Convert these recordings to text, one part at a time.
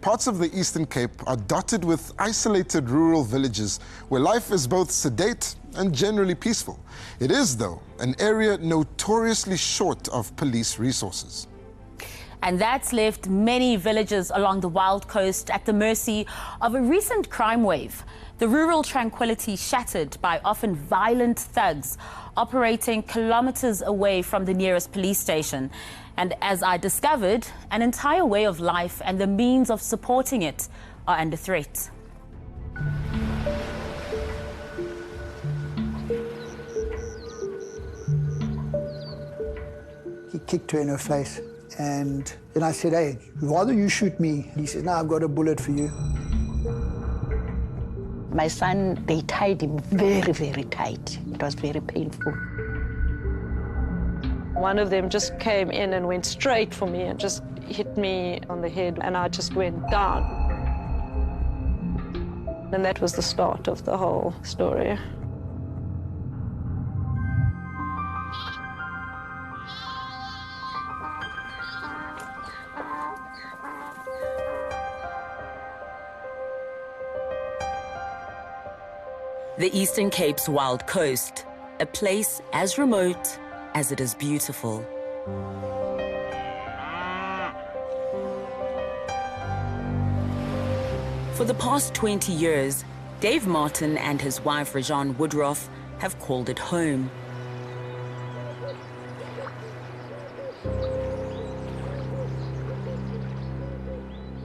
parts of the Eastern Cape are dotted with isolated rural villages where life is both sedate and generally peaceful. It is, though, an area notoriously short of police resources. And that's left many villages along the Wild Coast at the mercy of a recent crime wave. The rural tranquility shattered by often violent thugs operating kilometers away from the nearest police station. And as I discovered, an entire way of life and the means of supporting it are under threat. He kicked her in her face. And then I said, hey, rather you shoot me. He said, no, I've got a bullet for you. My son, they tied him very, very tight. It was very painful. One of them just came in and went straight for me and just hit me on the head, and I just went down. And that was the start of the whole story. The Eastern Cape's Wild Coast, a place as remote as it is beautiful. For the past 20 years, Dave Martin and his wife Rejane Woodroffe have called it home.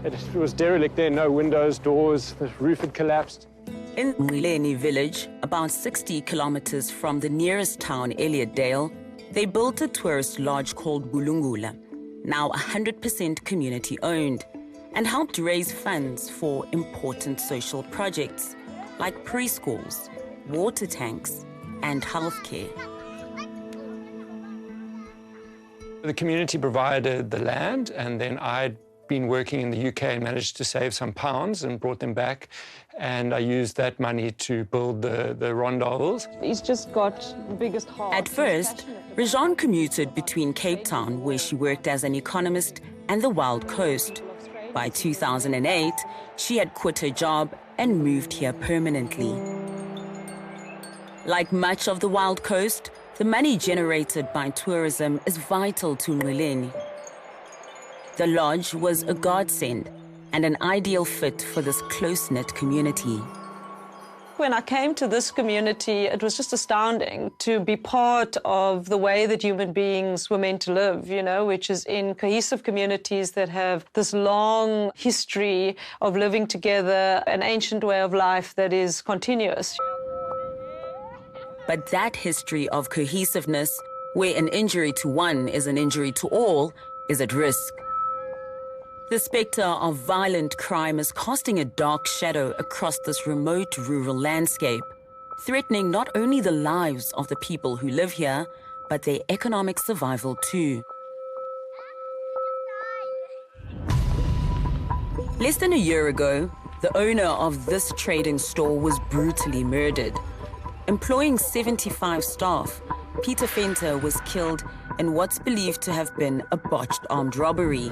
It was derelict there, no windows, doors, the roof had collapsed. In 𝗀𝗏𝗃𝗃 village, about 60 kilometers from the nearest town, 𝗀𝗏𝗃𝗃, they built a tourist lodge called Bulungula, now 100% community-owned, and helped raise funds for important social projects like preschools, water tanks, and healthcare. The community provided the land, and then I'd been working in the UK and managed to save some pounds and brought them back, and I used that money to build the rondables. He's just got the biggest heart. At first, Rejane commuted between Cape Town, where she worked as an economist, and the Wild Coast. By 2008, she had quit her job and moved here permanently. Like much of the Wild Coast, the money generated by tourism is vital to 𝗀𝗏𝗃𝗃. The lodge was a godsend and an ideal fit for this close-knit community. When I came to this community, it was just astounding to be part of the way that human beings were meant to live, you know, which is in cohesive communities that have this long history of living together, an ancient way of life that is continuous. But that history of cohesiveness, where an injury to one is an injury to all, is at risk. The spectre of violent crime is casting a dark shadow across this remote rural landscape, threatening not only the lives of the people who live here, but their economic survival too. Less than a year ago, the owner of this trading store was brutally murdered. Employing 75 staff, Peter Venter was killed in what's believed to have been a botched armed robbery.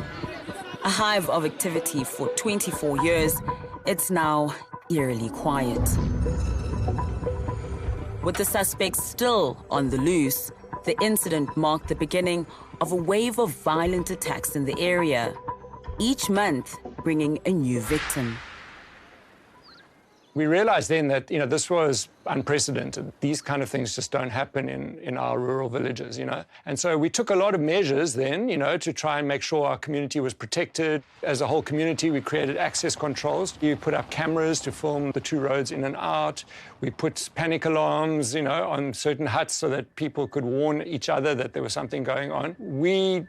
A hive of activity for 24 years, it's now eerily quiet. With the suspects still on the loose, the incident marked the beginning of a wave of violent attacks in the area, each month bringing a new victim. We realized then that, you know, this was unprecedented. These kind of things just don't happen in our rural villages, you know. And so we took a lot of measures then, you know, to try and make sure our community was protected. As a whole community, we created access controls. We put up cameras to film the two roads in and out. We put panic alarms, you know, on certain huts so that people could warn each other that there was something going on. We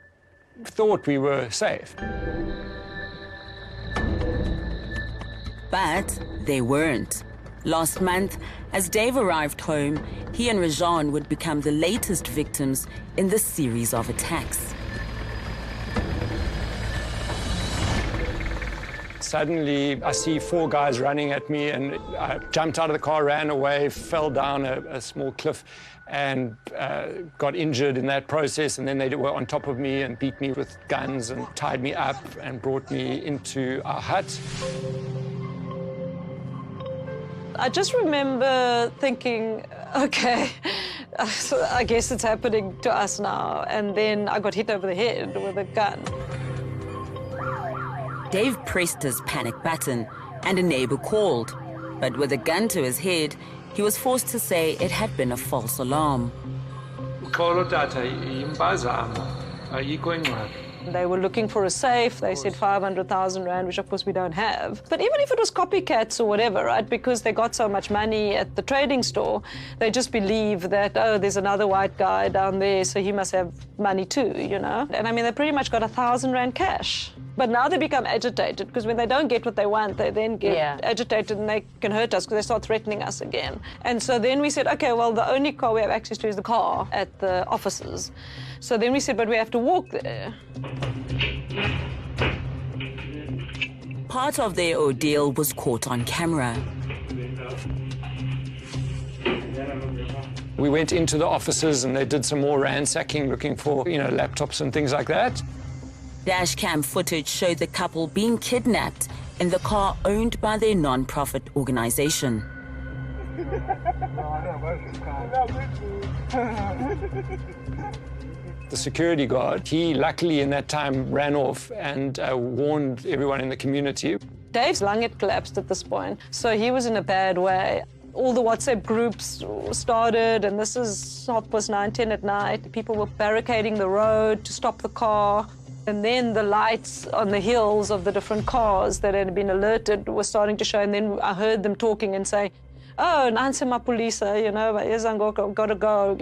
thought we were safe. But they weren't. Last month, as Dave arrived home, he and Rejane would become the latest victims in this series of attacks. Suddenly, I see 4 guys running at me, and I jumped out of the car, ran away, fell down a small cliff, and got injured in that process. And then they were on top of me and beat me with guns and tied me up and brought me into our hut. I just remember thinking, okay, I guess it's happening to us now. And then I got hit over the head with a gun. Dave pressed his panic button and a neighbor called. But with a gun to his head, he was forced to say it had been a false alarm. They were looking for a safe. They said 500,000 rand, which of course we don't have. But even if it was copycats or whatever, right, because they got so much money at the trading store, they just believe that, oh, there's another white guy down there, so he must have money too, you know? And I mean, they pretty much got 1,000 rand cash. But now they become agitated, because when they don't get what they want, they then get agitated and they can hurt us because they start threatening us again. And so then we said, okay, well, the only car we have access to is the car at the offices. So then we said, but we have to walk there. Part of their ordeal was caught on camera. We went into the offices and they did some more ransacking, looking for, laptops and things like that. Dash cam footage showed the couple being kidnapped in the car owned by their non-profit organization. The security guard, he luckily in that time ran off and warned everyone in the community. Dave's lung had collapsed at this point, so he was in a bad way. All the WhatsApp groups started, and this is 9:30, 10 at night. People were barricading the road to stop the car. And then the lights on the hills of the different cars that had been alerted were starting to show. And then I heard them talking and say, oh, 𝗬𝗫𝗶𝗴𝗶𝗴𝗶, gotta go,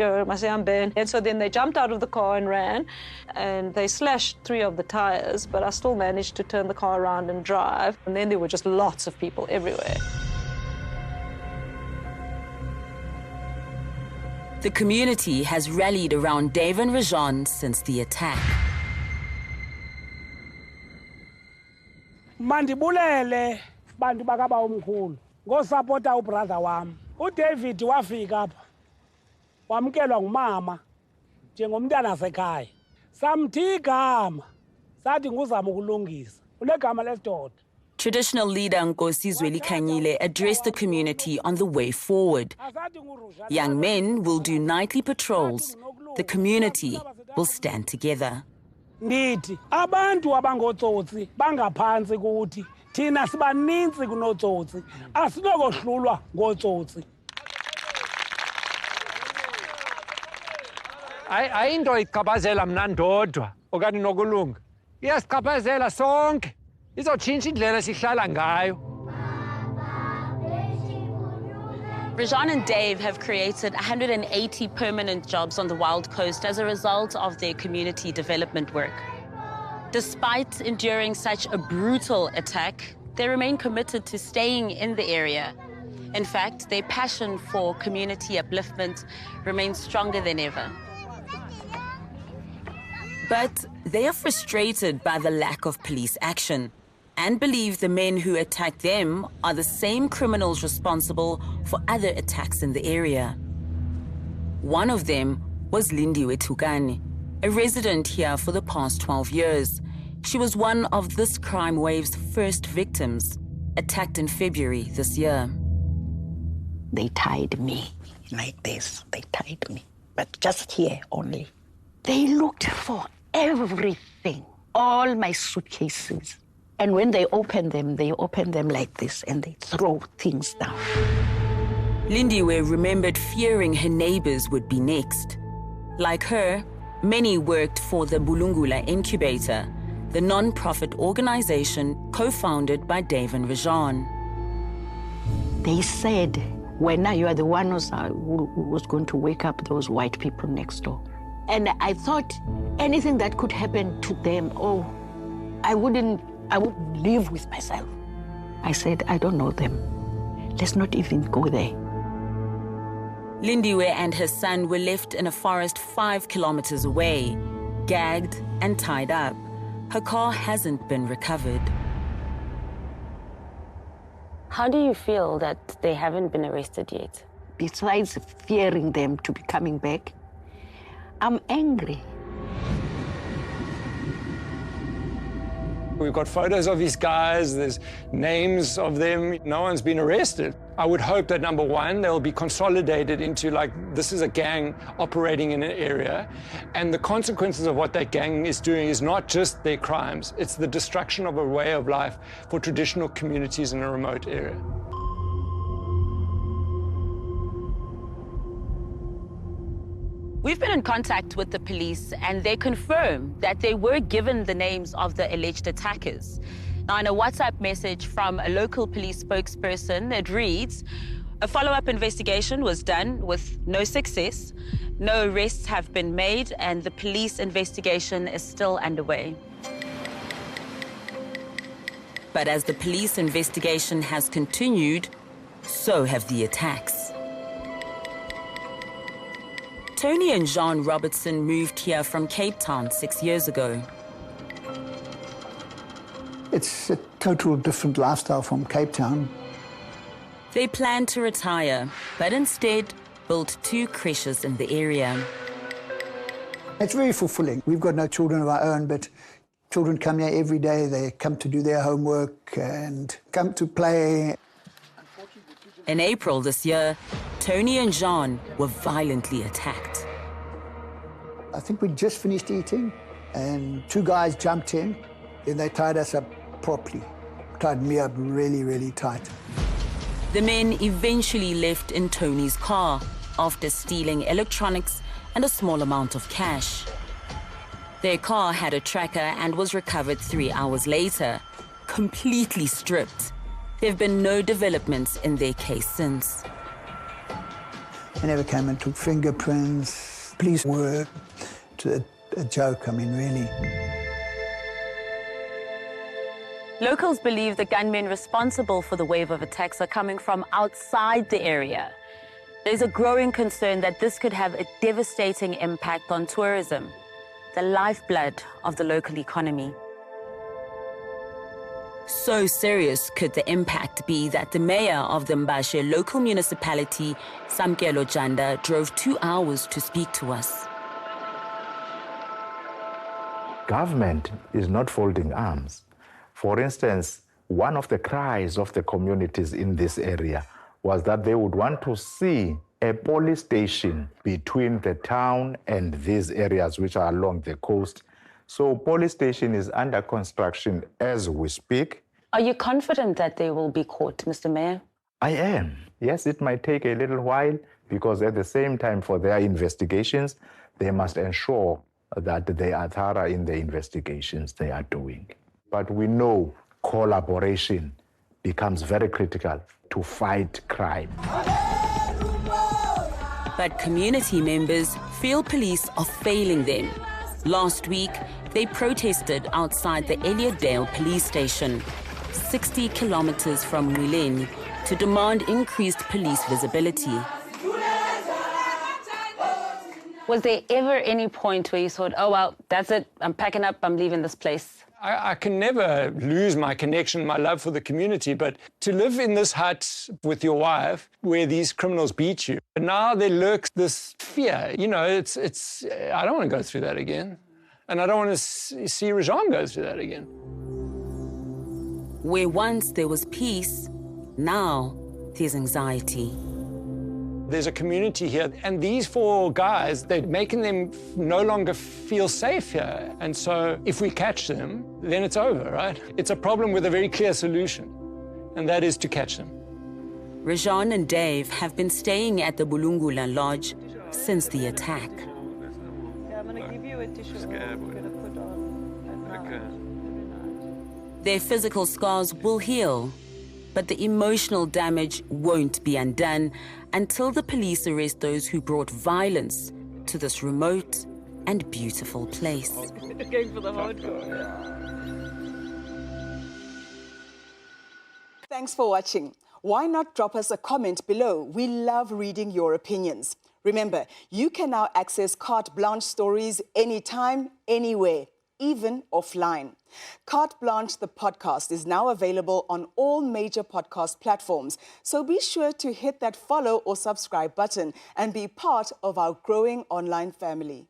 and so then they jumped out of the car and ran, and they slashed 3 of the tires, but I still managed to turn the car around and drive. And then there were just lots of people everywhere. The community has rallied around Dave and Rejane since the attack. Mandibulele bantu bakaba omkhulu ngosupporta ubrother wami uDavid wafika apha wamkelwa ngumama njengomntana sekhaya samthi igama sathi nguzama ukulungisa ule gama lesidoda. Traditional leader 𝗀𝗁𝗫𝗀𝗃𝗍𝗁 addressed the community on the way forward. Young men will do nightly patrols. The community will stand together. Ndithi abantu abangotsotsi bangaphansi kuthi thina sibaninzi kunotsotsi asinokohlulwa ngotsotsi. Ayinto ichaphazela mna ndodwa okanye nokulunga iyasichaphazela sonke izotshintsha indlela sihlala ngayo. Rejane and Dave have created 180 permanent jobs on the Wild Coast as a result of their community development work. Despite enduring such a brutal attack, they remain committed to staying in the area. In fact, their passion for community upliftment remains stronger than ever. But they are frustrated by the lack of police action and believe the men who attacked them are the same criminals responsible for other attacks in the area. One of them was 𝗬𝗲𝗽 Thukani, a resident here for the past 12 years. She was one of this crime wave's first victims, attacked in February this year. They tied me like this. They tied me, but just here only. They looked for everything, all my suitcases. And when they open them like this, and they throw things down. 𝗬𝗲𝗽 remembered fearing her neighbors would be next. Like her, many worked for the Bulungula incubator, the non-profit organization co-founded by Dave and Rejane. They said, when you are the one who was going to wake up those white people next door. And I thought anything that could happen to them, I would live with myself. I said, I don't know them. Let's not even go there. 𝗬𝗲𝗽 and her son were left in a forest 5 kilometers away, gagged and tied up. Her car hasn't been recovered. How do you feel that they haven't been arrested yet? Besides fearing them to be coming back, I'm angry. We've got photos of these guys, there's names of them, no one's been arrested. I would hope that, number one, they'll be consolidated into, like, this is a gang operating in an area, and the consequences of what that gang is doing is not just their crimes, it's the destruction of a way of life for traditional communities in a remote area. We've been in contact with the police, and they confirm that they were given the names of the alleged attackers. Now, in a WhatsApp message from a local police spokesperson, it reads, "A follow-up investigation was done with no success. No arrests have been made, and the police investigation is still underway." But as the police investigation has continued, so have the attacks. Tony and Jean Robertson moved here from Cape Town 6 years ago. It's a total different lifestyle from Cape Town. They planned to retire, but instead built 2 creches in the area. It's very fulfilling. We've got no children of our own, but children come here every day. They come to do their homework and come to play. In April this year, Tony and Jean were violently attacked. I think we just finished eating, and 2 guys jumped in, and they tied us up properly. Tied me up really, really tight. The men eventually left in Tony's car after stealing electronics and a small amount of cash. Their car had a tracker and was recovered 3 hours later, completely stripped. There have been no developments in their case since. They never came and took fingerprints. Police were a joke, I mean, really. Locals believe the gunmen responsible for the wave of attacks are coming from outside the area. There's a growing concern that this could have a devastating impact on tourism, the lifeblood of the local economy. So serious could the impact be that the mayor of the 𝗵𝗶𝘀 local municipality, Sankaree-Govender, drove 2 hours to speak to us. Government is not folding arms. For instance, one of the cries of the communities in this area was that they would want to see a police station between the town and these areas which are along the coast. So police station is under construction as we speak. Are you confident that they will be caught, Mr. Mayor? I am. Yes, it might take a little while because at the same time for their investigations, they must ensure that they are thorough in the investigations they are doing. But we know collaboration becomes very critical to fight crime. But community members feel police are failing them. Last week, they protested outside the 𝗬𝗪𝗪dale police station, 60 kilometers from 𝗬𝗪𝗪, to demand increased police visibility. Was there ever any point where you thought, oh, well, that's it, I'm packing up, I'm leaving this place? I can never lose my connection, my love for the community, but to live in this hut with your wife where these criminals beat you, and now there lurks this fear. You know, I don't want to go through that again. And I don't want to see Rejane go through that again. Where once there was peace, now there's anxiety. There's a community here, and these 4 guys, they're making them no longer feel safe here. And so if we catch them, then it's over, right? It's a problem with a very clear solution, and that is to catch them. Rejane and Dave have been staying at the Bulungula lodge since the attack. I'm going to give you a tissue. I'm going to put on. Their physical scars will heal, but the emotional damage won't be undone until the police arrest those who brought violence to this remote and beautiful place. Going for the hardcore. Thanks for watching. Why not drop us a comment below? We love reading your opinions. Remember, you can now access Carte Blanche stories anytime, anywhere, even offline. Carte Blanche, the podcast, is now available on all major podcast platforms. So be sure to hit that follow or subscribe button and be part of our growing online family.